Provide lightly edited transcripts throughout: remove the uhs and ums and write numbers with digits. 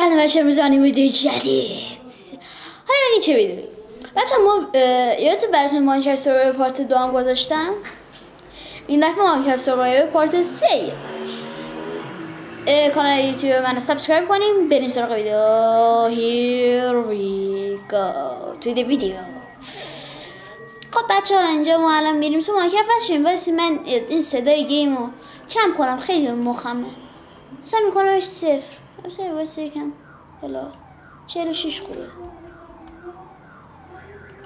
سلام بچه، امروز آنیم ویدیو جدید. حالا بگید چه ویدیویی؟ بچه ما یادتون براتون ماینکرافت سروایور پارت 2 هم گذاشتم. این دفعه ماینکرافت سروایور پارت 3 کانال یوتیوب منو سابسکرایب کنیم. بریم سراغ ویدیو. Here we go to the video. خب بچه ها، اینجا ما الان میریم تو ماینکرافت. واسه من این صدای گیمو کم کنم، خیلی مخمه. مثلا میکنمش 0. مثلا واسه یکم حالا 46 خوبه.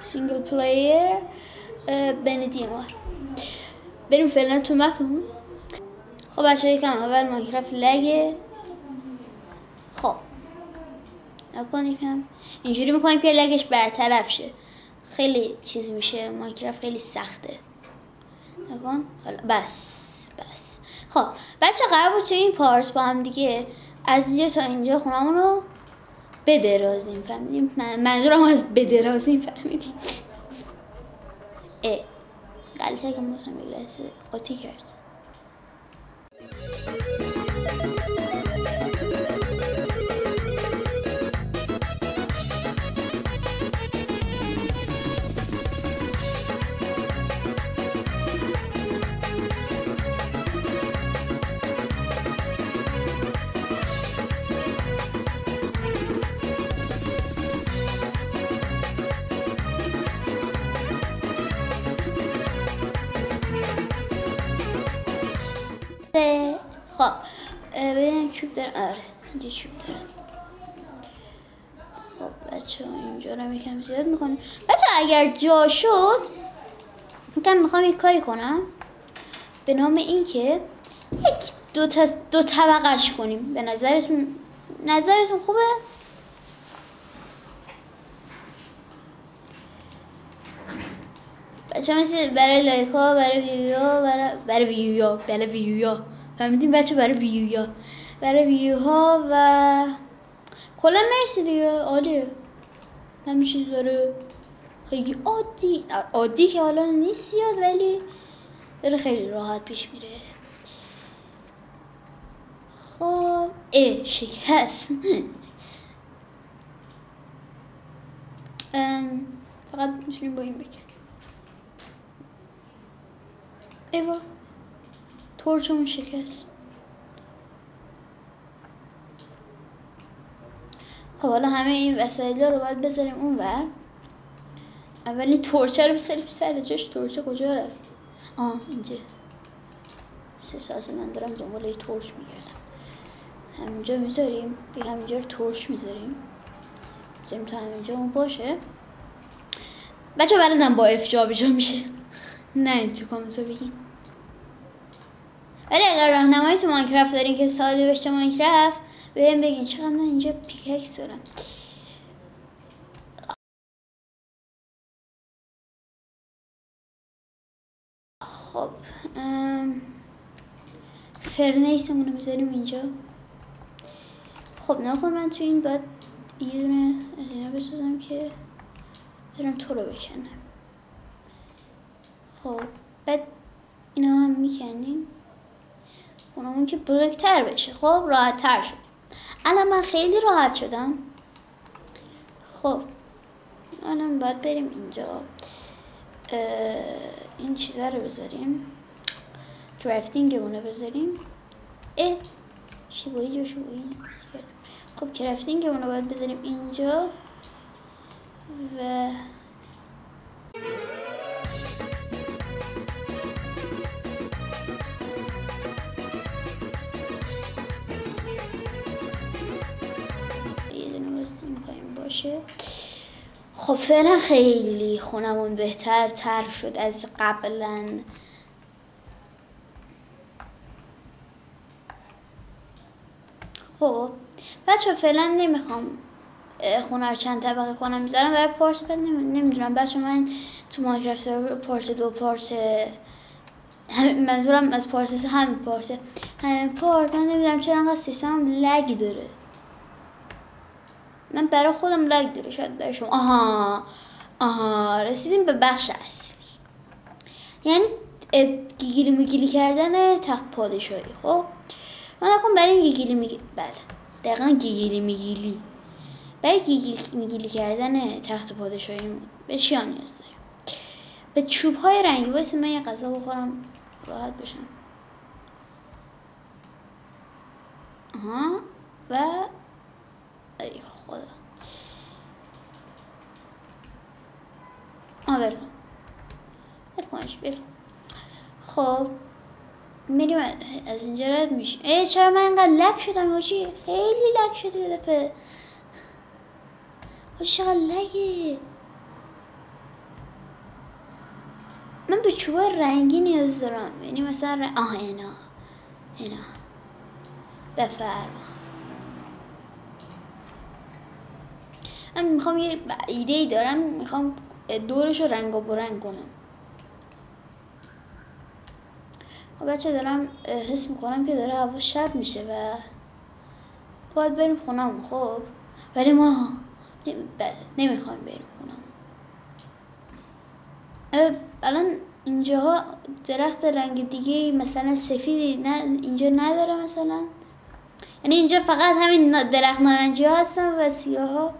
سینگل پلیر بندی مار. بریم فعلا تو مپمون. خب بچه یکم اول ماینکرافت لگه. خب نکن یکم اینجوری میکنیم که لگش برطرف شه. خیلی چیز میشه، ماینکرافت خیلی سخته. نکن حالا بس. خب بچه قرار بود توی این پارت با هم دیگه از اینجا تا اینجا خونمون رو بدرازیم. فهمیدیم؟ منظورم از بدرازیم فهمیدیم؟ غلطه که مثلا بگلسه قاطی کرد. خب ببینیم چوب دارم. آره اینجا چوب دارم. خب بچه اینجا رو یکم زیاد میکنیم. بچه اگر جا شد میخوام یک کاری کنم به نام این که دو طبقهش کنیم. به نظرتون خوبه؟ بچه مثل برای لایک ها، برای ویویا فهمیدیم بچه؟ برای ویوها و کلا مرسی دیگه. عالیه، همین چیز داره. خیلی عادی که حالا نیست زیاد، ولی داره خیلی راحت پیش میره. خب شکست. فقط میتونیم با این بکنیم. ایوا تورچمون شکست. خب حالا همه این وسایل رو باید بذاریم اون ور. اولی تورچه رو بذاریم سر جاش. تورچه کجا رفت؟ اینجا. 3 ساعت من دارم دنبال یه تورچ میگردم. همینجا میذاریم. همینجا رو تورچ میذاریم تا همینجا اون باشه. بچه بلدم با اف جابجا میشه. نه این تو کامنت رو بگین. ولی اگر راهنمایی تو ماینکرافت دارین که ساده بشه ماینکرافت بهم بگین. چقدر من اینجا پیککس دارم. خب فرنیسمون رو میذاریم اینجا. خب نکن من تو این باید یه دونه از اینا بسازم که برم تو رو بکنم. خب بعد اینا هم میکنیم اونمون که بزرگتر بشه. خب راحت تر شد. الان من خیلی راحت شدم. خب الان باید بریم اینجا این چیزا رو بذاریم. کرافتینگمون رو بذاریم. شبایی. خب کرافتینگمون رو باید بذاریم اینجا و خب فعلا خیلی خونمون بهتر شد از قبلا. خب بچه فعلا نمیخوام خونه رو چند طبقه کنم. میذارم برای پارت بعد. نمیدونم بچه من تو ماینکرافت پارت 2 منظورم از پارت 3 همین پارت من نمیدونم چرا انقدر سیستمم لگ داره. من برای خودم لگ داره، شاید برای شما. رسیدیم به بخش اصلی، یعنی گیگیلی میگیلی کردن تخت پادشاهی. خب من نکن برای این گیگیلی میگیلی. بله دقیقا گیگیلی میگیلی. برای گیگیلی میگیلی کردن تخت پادشاهیمون به چی نیاز داریم؟ به چوب های رنگی. واسه من یه غذا بخورم راحت بشم. و ای خدا بریم. خب میریم از اینجا رد میشیم. چرا من اینقدر لک شدم حاجی؟ خیلی لک شده یه دفعه حاجی. چقدر لگه. من به چوب رنگی نیاز دارم. یعنی مثلا اینا بفرما. من میخوام یه ایده‌ای دارم، میخوام دورش رو رنگ و برنگ کنم. خب بچه دارم حس میکنم که داره هوا شب میشه و باید بریم خونم. خب ولی ما نمیخوایم بریم خونم. الان اینجاها درخت رنگ دیگه مثلا سفیدی نه اینجا نداره مثلا. یعنی اینجا فقط همین درخت نارنجی ها هستن و سیاه ها.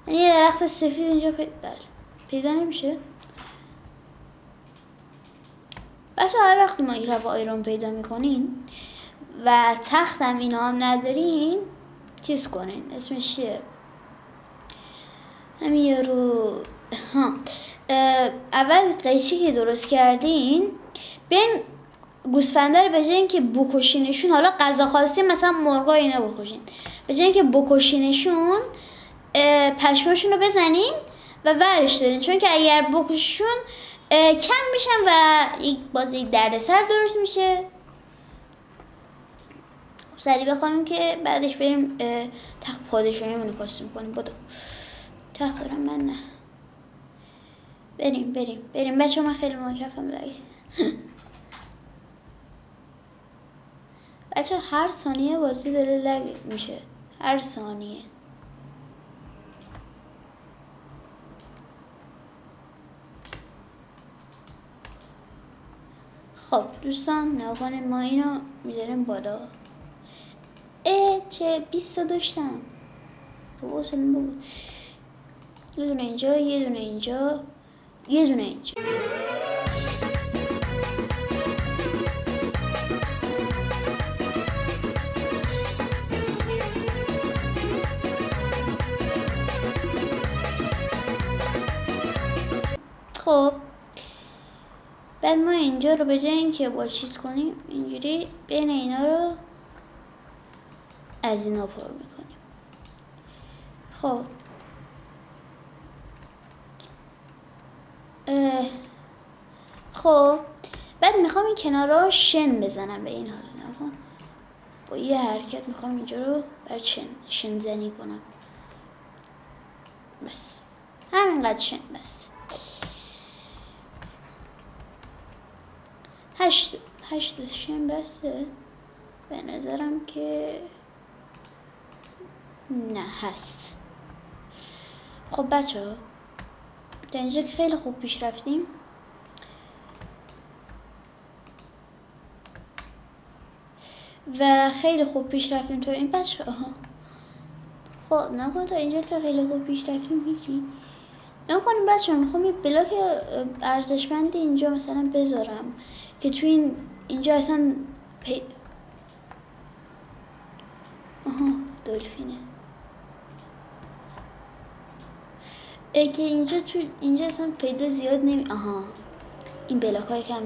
یعنی یه درخت سفید اینجا پیدا نمیشه. بچه هر وقت ما ایراب آیرون پیدا میکنین و تخت هم اینا هم ندارین چیز کنین. اسمش چیه؟ همین یارو اول قیچی که درست کردین بین گوسفنده رو به جای اینکه بکشینشون، حالا غذا خواستی مثلا مرغا اینا بکشین، به جای اینکه بکشینشون پشماشون رو بزنین و ورش دارین، چون که اگر بکششون کم میشن و یک بازی دردسر درست میشه. خب سریع بخوایم که بعدش بریم تخت پادشاهیمون رو کاستوم کنیم. بدو تخت دارم من نه. بریم بچه. من خیلی مکرفم لگه. بچه هر ثانیه بازی داره لگ میشه، هر ثانیه. خب دوستان ناگهان ما اینو میذاریم بالا. چه 20 تا داشتم. بابا سلام بابا. یه دونه اینجا، یه دونه اینجا، یه دونه اینجا. خب بعد ما اینجا رو به جای اینکه با چیز کنیم اینجوری بین اینا رو از اینا پر میکنیم. خب خب بعد میخوام این کنارا شن بزنم به این حالا نکن. با یه حرکت میخوام اینجا رو بر شن زنی کنم. بس همینقدر شن بس. 8 شن بسه به نظرم که نه هست. خب بچه ها تا اینجا که خیلی خوب پیش رفتیم. و خیلی خوب پیش رفتیم تو این بچه ها. خب نکن تا اینجا که خیلی خوب پیش رفتیم هیچی نکنیم بچه ها. میخوام یه بلاک ارزشمندی اینجا مثلا بذارم که تو اینجا اصلا دلفینه که اینجا تو اینجا اصلا پیدا زیاد این بلاک های کم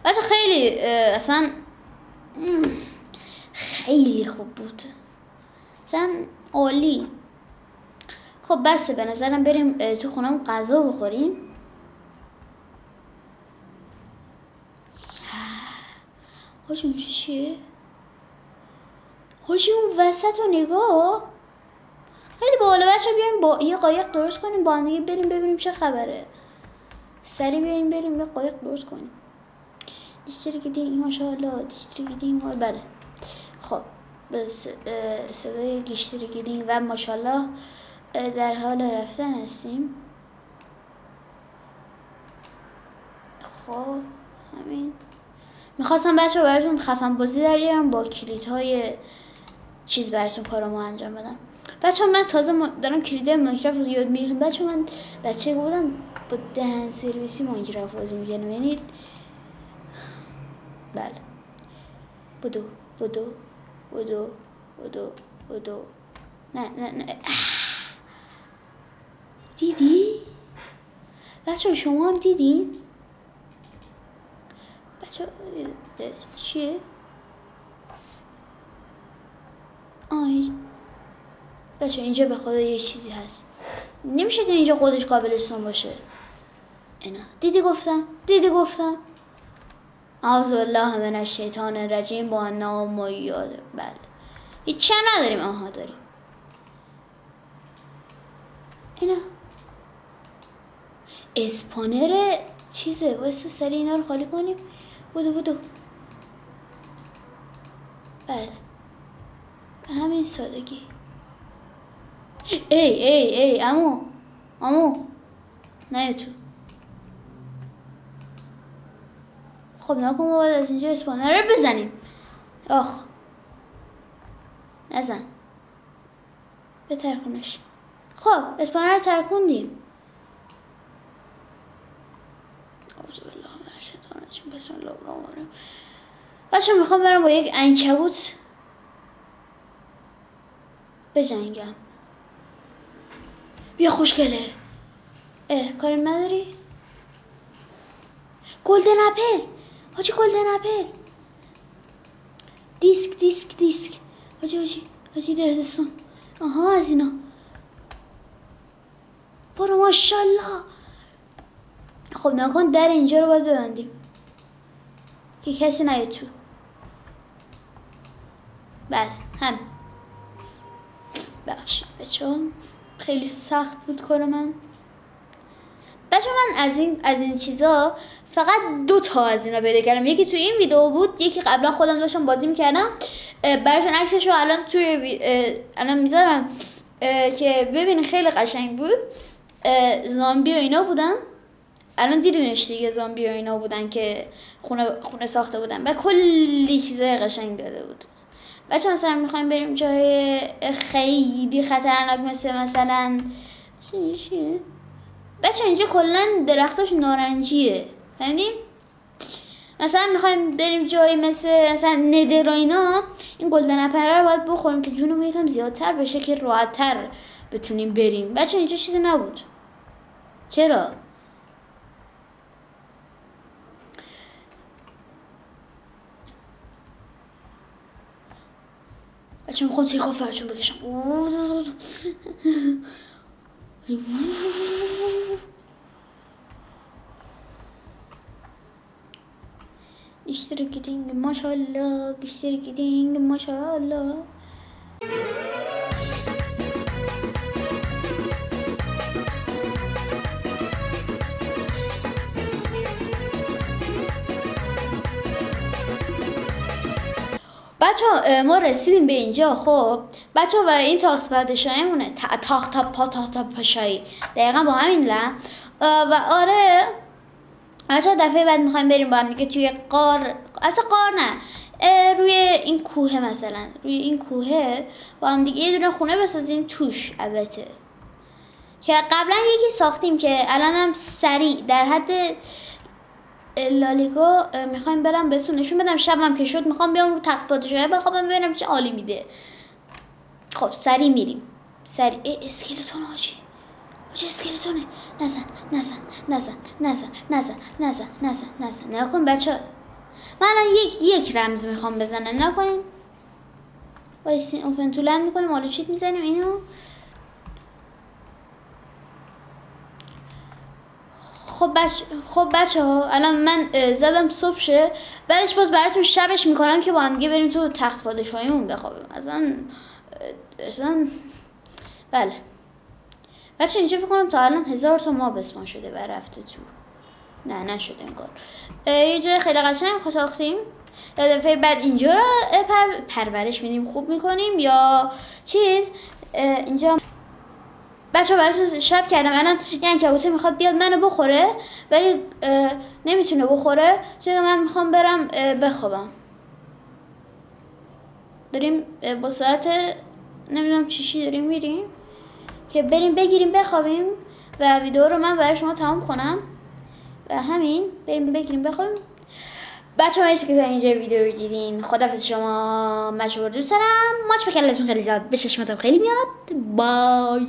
بچه خیلی اصلا خیلی خوب بود، اصلا عالی. خب بسه، به نظرم بریم تو خونم غذا بخوریم. حاجی اونجا چیه؟ حاجی اون وسط و نگاه خیلی باحاله. بچه بیایم با یه قایق درست کنیم با هم دیگه بریم ببینیم چه خبره. سریع بیایم بریم یه قایق درست کنیم. دیشترگیدین ماشاءالله، دیشترگیدین بله. خب بس صدای دیشترگیدین و ماشاءالله در حال رفتن هستیم. خب همین میخواستم بچه براتون خفن بازی در بیارم با کلیدهای چیز براتون کارامو انجام بدم. بچه من تازه دارم کلیدهای ماینکرافت رو یاد میگیرم. بچه من بچه بودم با دهن سرویسی ماینکرافت بازی میگردم، یعنی بله. بدو بدو بدو بدو بدو نه نه نه دیدی؟ بچه شما هم دیدین؟ بچه چیه؟ بچه اینجا به خدا یه چیزی هست، نمیشه که اینجا خودش قابلستان باشه. اینا دیدی گفتم اعوذ بالله من الشیطان الرجیم با نام و یاد. بله هیچ نداریم. آها داریم. اینا اسپانر چیزه، واسه سری اینا رو خالی کنیم. بدو بله به همین سادگی. ای امو نه تو. خب نکن ما باید از اینجا اسپانر رو بزنیم. آخ نزن، بترکونش. خب اسپانر رو ترکوندیم. اعوذ بالله من الشیطان الرجیم بسم الله الرحمن الرحیم. بچه میخوام برم با یک عنکبوت بجنگم. بیا خوشگله. کاری نداری؟ گلدن اپل حاجی، گلدن اپل. دیسک حاجی دردستون. آها از اینا برو ماشالله. خب نکن در اینجا رو باید ببندیم که کسی نیاد تو. بله هم بخشید بچه خیلی سخت بود کار من. بچه من از این چیزا فقط 2 تا از اینا پیدا کردم. یکی تو این ویدیو بود، یکی قبلا خودم داشتم بازی میکردم. براتون عکسشو الان الان میذارم که ببینید خیلی قشنگ بود. زامبی و اینا بودن. الان دیدینش دیگه، زامبی و اینا بودن که خونه ساخته بودن و کلی چیزای قشنگ داده بود. بچه مثلا میخوایم بریم جای خیلی خطرناک مثلا چیه؟ بچه اینجا کلا درختاش نارنجیه، فهمیدیم؟ مثلا میخوایم بریم جایی مثلا ندر و اینا، این گلدن اپل رو باید بخوریم که جونمون یکم زیادتر بشه که راحت‌تر بتونیم بریم. بچه اینجا چیزی نبود. چرا؟ بچه میخوام تیرکا فرشون بکشم. اشتركتين ما شاء الله، اشتركتين ما شاء الله. بچه ما رسیدیم به اینجا. خب بچه و این تاخت پادشاهی مونه، تاخت پادشاهی دقیقا با همین لحن. و آره بچه دفعه بعد میخوایم بریم با هم دیگه توی قار، اصلا قار نه، روی این کوه، مثلا روی این کوه با هم دیگه یه دونه خونه بسازیم توش. البته که قبلا یکی ساختیم که الان هم سریع در حد لالیگو میخوایم برم بهتون نشون بدم. شبم که شد میخوام بیام رو تخت پادشاهی بخوابم ببینم چه عالی میده. خب سریع میریم. سریع. اسکلتون حاجی اسکلتونه. نزن نکن بچه. من الان یک رمز میخوام بزنم، نکنین وایسین اوپن تو لند میکنیم، حالا چیت میزنیم اینو. خب بچه ها الان من زدم صبح شه، بعدش باز براتون شبش میکنم که با هم دیگه بریم تو تخت پادشاهیمون بخوابیم. اصلا بله بچه اینجا فکر کنم تا الان 1000 تا ماب اسپان شده و رفته تو. نه نشده انگار. یه جای خیلی قشنگ ساختیم، یه دفعه بعد اینجا رو پرورش میدیم، خوب میکنیم یا چیز. اینجا بچه ها براتون شب کردم. الان یعنی کبوتر میخواد بیاد منو بخوره ولی نمیتونه بخوره چون من میخوام برم بخوابم. داریم با ساعت نمیدونم چیشی داریم میریم که بریم بگیریم بخوابیم و ویدیو رو من برای شما تمام کنم و همین بریم بگیریم بخوابیم. بچه ها مرسی که تا اینجا ویدیو رو دیدین. خداحافظ شما. من شما رو دوست دارم. ماچ به کلتون خیلی زیاد به چشمتون خیلی میاد. بای.